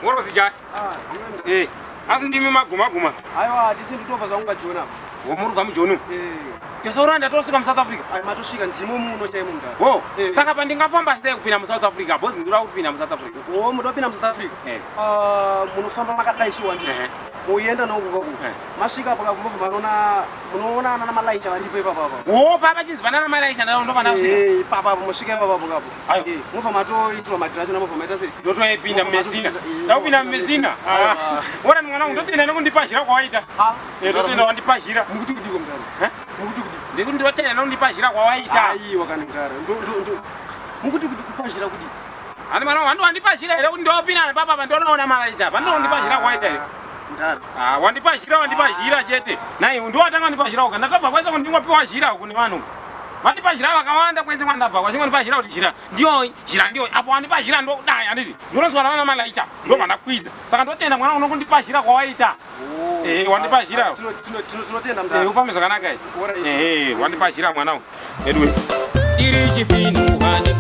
Ngoro sijai. Asi ndimi maguma. Aiwa tisinditova zvaungajiona. Womuru vamujonu. Yesoranda tosika mu South Africa. Ai matosvika ndimo muno chaimo mundani. Wo, saka pandingafamba sei kupinda mu South Africa, bosi ndira kupinda mu South Africa. Wo mudopinda mu South Africa? Munofamba makadaisiwa ndi. Muienda nokuko. Masvika paka kumovha munoona ana malaicha varipo ipapa. Wo, papa chinzi banana malaicha ndo panasvika. Papa musvika ipapa kapo. Movha matoitwa magiracho namovha maita sei. Ndotoipinda mmesina. Ndakupinda mmesina. Wona mwana wangu ndotinda nekundipashira kwawaita. Ndotinda wandipashira. Mukuti kudiko mndani. Ndikuti ndotenda nekundipashira kwawaita. Aiwa kana mtara. Mukuti kupashira kudi. Ani mwana wangu wandipashira ere kuti ndopinda papa ndoona malaicha. Pandondipashira kwawaita ere. Wandipashira chete. Nai ndiwatanga ndipashira uka. Ndakabva kwese kundingwapiwa shira kune vanhu. Wandipashira vakawanda kwese kwandabva kwase ndipashira kuti shira. Shira ndiyo. Apo wandipashira ndodai anditi. Ndoroswa vana malaicha. Ndo vandakwiza. Saka ndotenda mwana uno kundipashira kwawaita. Wandipashira. Tinotenda mndani. Ufambe zvakanaka ere. Wandipashira mwana wangu. Edwin. Tiri chifinu hani